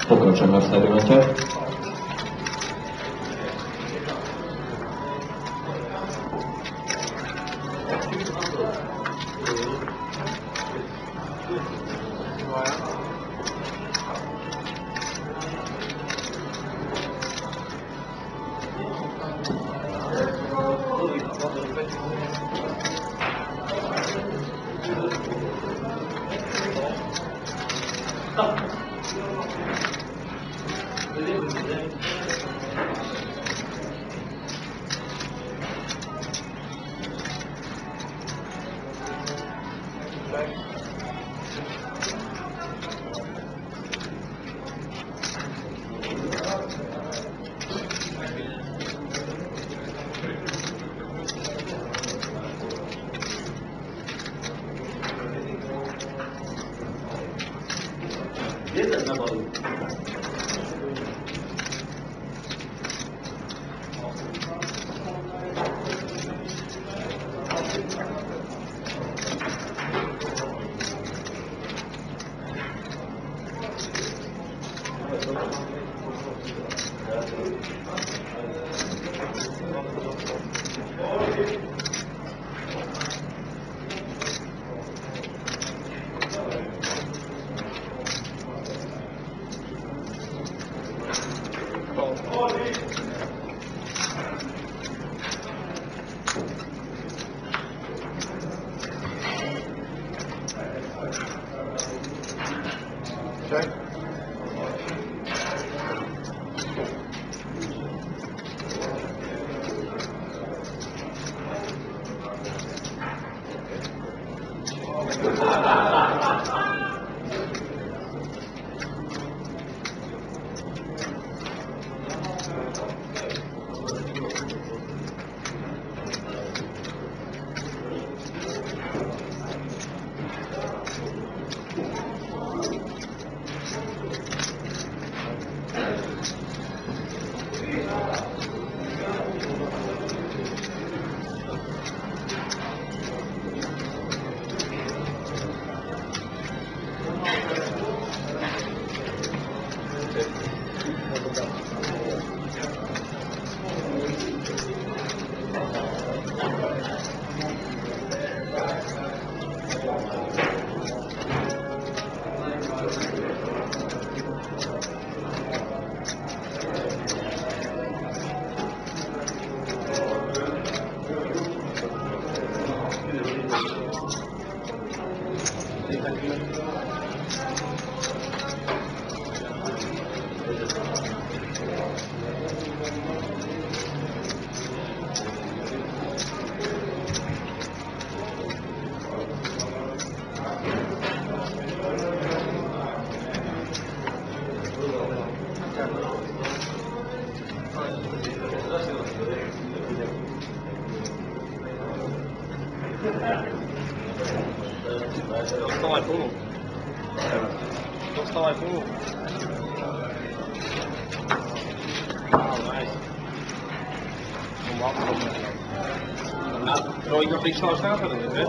Pokračujeme v experimente. Dostávaj pulu. Nice. A trojka prišla už následne, že?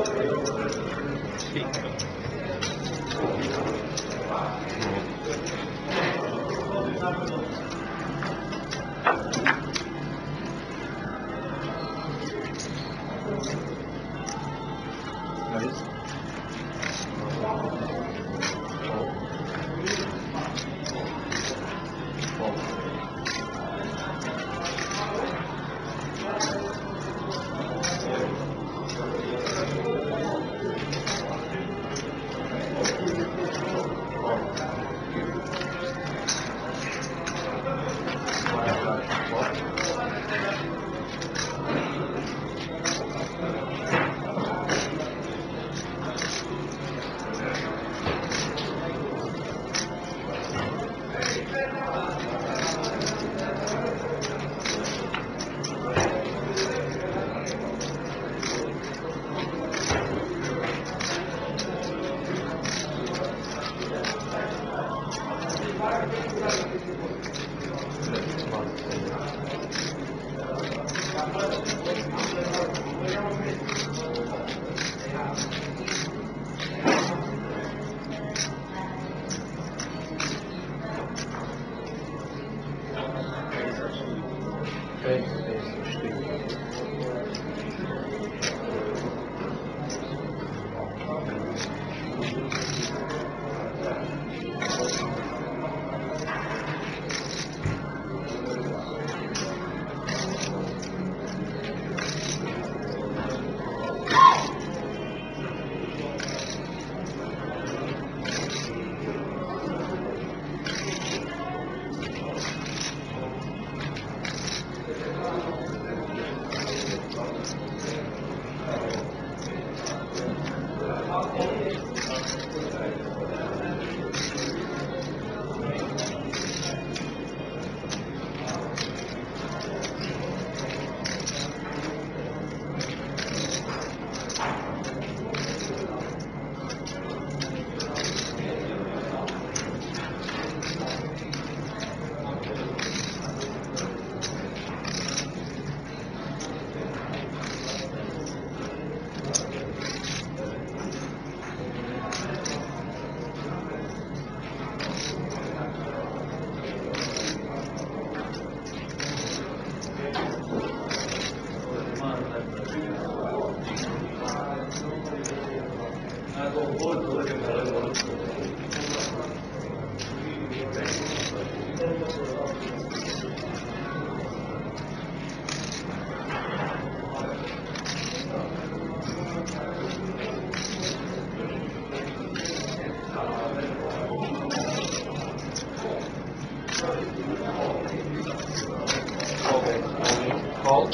Call.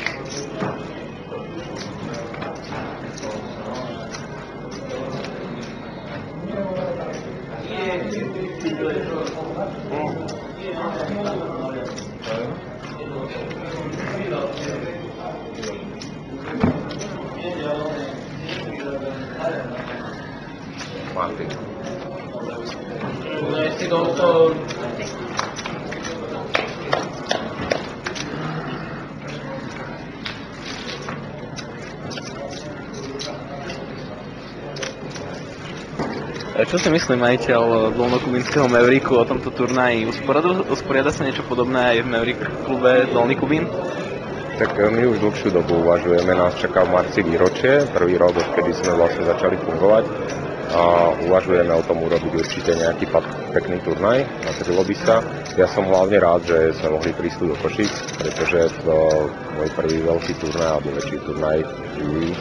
Martin. Jestli to Čo si myslí majiteľ Dolnokubínskeho Mavericku o tomto turnaji? Usporiada sa niečo podobné aj v Maverick klube Dolný Kubín? Tak my už dlhšiu dobu uvažujeme, nás čaká v marci výročie, prvý rok, odkedy sme vlastne začali fungovať. A uvažujeme o tom urobiť určite nejaký pekný turnaj, natrilo by sa. Ja som hlavne rád, že sme mohli prísť do Košíc, pretože môj prvý veľký turnaj, alebo väčší turnaj v júli,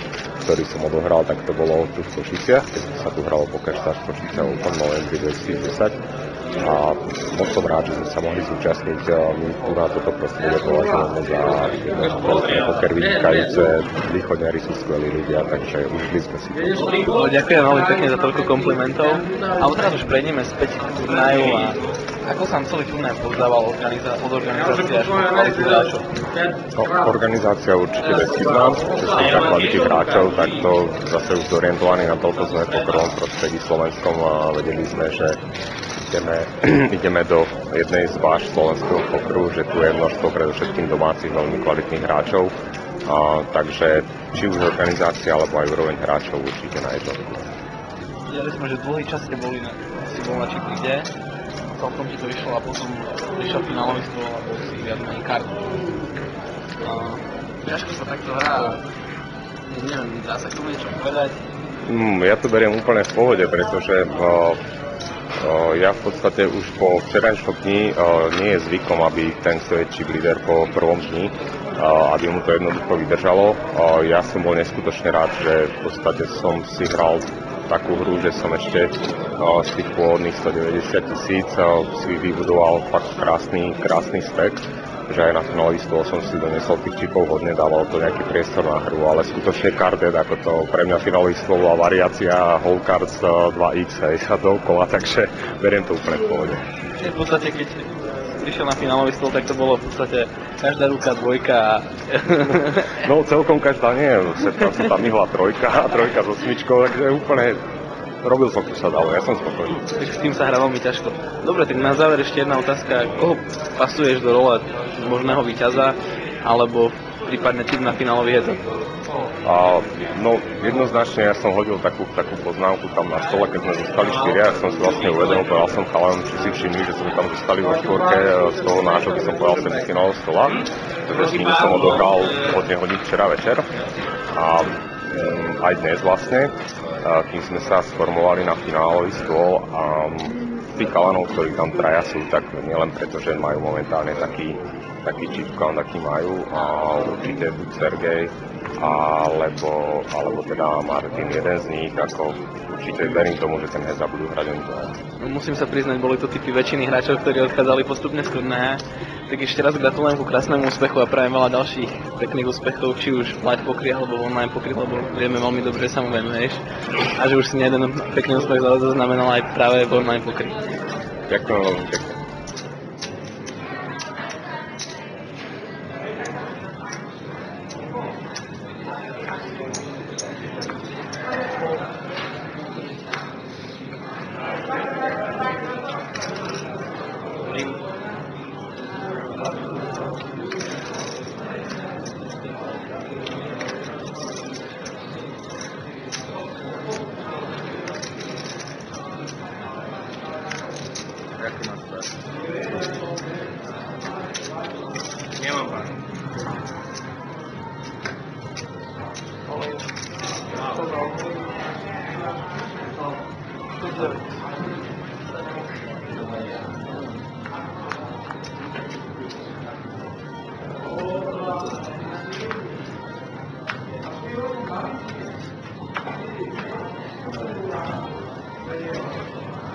ktorý som odohral, tak to bolo tu v Košiciach, keď sa tu hralo PokerStars Košice v novembri 2010. A moc som rád, že sme sa mohli zúčastniť. My tu na toto prostredie považujeme za jedno poker vynikajúce. Východňari sú skvelí ľudia, takže užili sme si to. Ďakujem veľmi pekne za toľko komplimentov. A teraz už prejdeme späť k turnaju a ako sa celý turnaj pozdával od organizácie až po kvalitu hráčov? No, organizácia určite bezchybná. Čo sa týka kvality hráčov, tak to zase už zorientovaní na toľko sme v pokerovom prostredí slovenskom a vedeli sme, že ideme do jednej z váš slovenského pokeru, že tu je množstvo predovšetkým domácich veľmi kvalitných hráčov. Takže či už organizácia alebo aj úroveň hráčov určite na jednotku. Videli sme, že dlhý čas ste boli si bol na Čiklide, celkom ti to vyšlo a potom prišiel finálový stôl a bol si viac menej kartu. Ťažko sa takto hrá, neviem, dá sa k tomu niečo povedať? Ja to beriem úplne v pohode, pretože ja v podstate už po včerajšom dni nie je zvykom, aby ten, kto je chip leader po prvom dni, aby mu to jednoducho vydržalo. Ja som bol neskutočne rád, že v podstate som si hral takú hru, že som ešte z tých pôvodných 190 000 si vybudoval fakt krásny stack, že aj na finálový stôl som si donesol tých čipov hodne, dával to nejaký priestor na hru, ale skutočne carded, ako to pre mňa finálový stôl bola variácia whole cards 2x a dookola, takže beriem to úplne v pohode. V podstate, keď prišiel na finálový stôl, tak to bolo v podstate každá ruka dvojka. No celkom každá nie, sa tam myhla trojka s osmičkou, takže úplne robil som, čo sa dalo, ja som spokojný. Tak s tým sa hrá veľmi ťažko. Dobre, tak na záver ešte jedna otázka. Koho pasuješ do role možného víťaza, alebo prípadne tým na finálový head-up? No jednoznačne ja som hodil takú poznámku tam na stole, keď sme zostali 4, ja som si vlastne uvedomil, povedal som chalanom, či si všimli, že sme tam zostali vo štvorke z toho nášho, by som povedal, semifinálového stola. Takže s nimi som odohral hodne hodín včera večer a aj dnes vlastne, kým sme sa sformovali na finálový stôl a tých chalanov, ktorí tam traja sú, tak nielen preto, že majú momentálne taký chip count, aký majú, a určite buď Sergej, alebo teda Martin, jeden z nich, ako určite verím tomu, že ten heads-up budú hrať oni dvaja. Musím sa priznať, boli to typy väčšiny hráčov, ktorí odchádzali postupne z turnaja. Tak ešte raz gratulujem ku krásnemu úspechu a prajem veľa ďalších pekných úspechov, či už v live pokry alebo v online pokry, lebo vieme veľmi dobre, že sa mu venuješ a že už si jeden pekný úspech zaznamenal aj práve v online pokry. Ďakujem veľmi pekne. Nemám pár.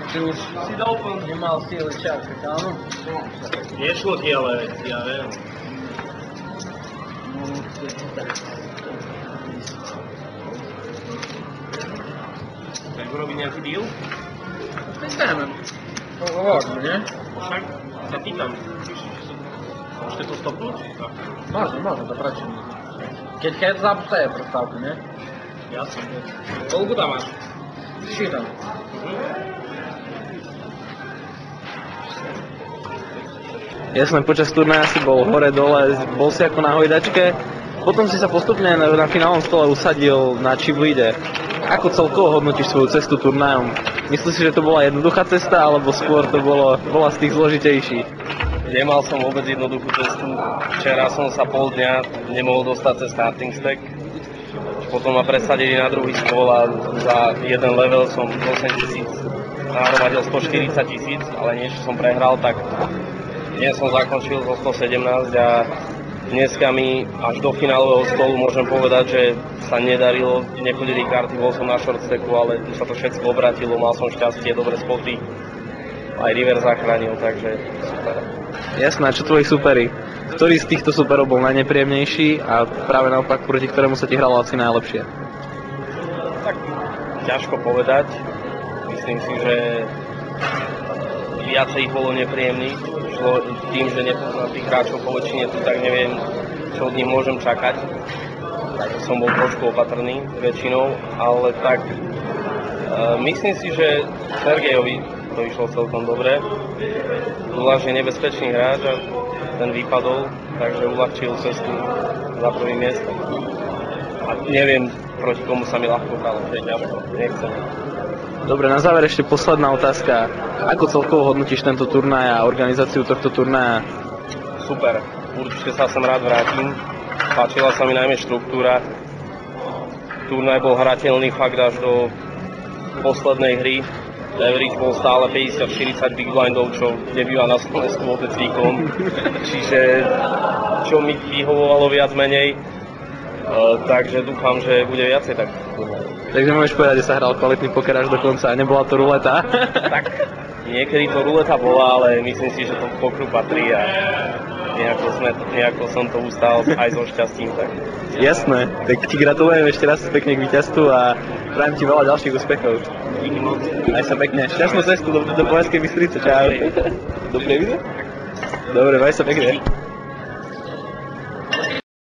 Ty už si doufám, nemal síly čakať, áno? Nešlo ti, ale ja viem. Tak urobiť nejaký deal? Neviem. Hovorím, nie? Však sa pýtam. Môžete to stopnúť? Možno, to prečo nie? Keď heads up je prestávka, nie? Jasne. Koľko tam máš? Šítam. Jasné, počas turnaja si bol hore-dole, bol si ako na hojdačke, potom si sa postupne na finálnom stole usadil na Čiblíde. Ako celkovo hodnotíš svoju cestu turnajom? Myslíš si, že to bola jednoduchá cesta, alebo skôr to bola z tých zložitejších? Nemal som vôbec jednoduchú cestu. Včera som sa pol dňa nemohol dostať cez starting stack. Potom ma presadili na druhý stôl a za jeden level som 8 000 nahromadil 140 000, ale niečo som prehral, tak dnes som zakončil zo 117 a dneska mi až do finálového stolu môžem povedať, že sa nedarilo, nechodili karty, bol som na shortstacku, ale tu sa to všetko obratilo, mal som šťastie, dobré spoty, aj river zachránil, takže super. Jasné, čo tvoji superi? Ktorý z týchto superov bol najnepríjemnejší a práve naopak proti ktorému sa ti hralo asi najlepšie? Tak ťažko povedať, myslím si, že viacej ich bolo nepríjemných, tým, že nepoznám tých hráčov po väčšine tu, tak neviem, čo od nich môžem čakať. Takže som bol trošku opatrný väčšinou, ale tak myslím si, že Sergejovi to išlo celkom dobre. Zvlášť je nebezpečný hráč a ten vypadol, takže uľahčil cestu za prvým miestom. A neviem, proti komu sa mi ľahko hralo, to je ťažko, nechcem. Dobre, na záver ešte posledná otázka. Ako celkovo hodnotíš tento turnaj a organizáciu tohto turnaja? Super, určite sa sem rád vrátim. Páčila sa mi najmä štruktúra. Turnaj bol hrateľný fakt až do poslednej hry. Average bol stále 50-40 big blindov, čo nebýva na Slovensku vôbec výkon. Čiže čo mi vyhovovalo viac menej. Takže dúfam, že bude viacej tak. Takže môžeš povedať, že sa hral kvalitný poker až do konca a nebola to ruleta? Tak, niekedy to ruleta bola, ale myslím si, že to k pokru patrí a nejako som to ustál aj so šťastím. Tak. Jasné, tak ti gratulujem ešte raz pekne k víťazstvu a prajem ti veľa ďalších úspechov. Díky moc. Aj sa pekne. Šťastnú cestu do Považskej Bystrice, čau. Dobre, vidíš? Dobre, maj sa pekne.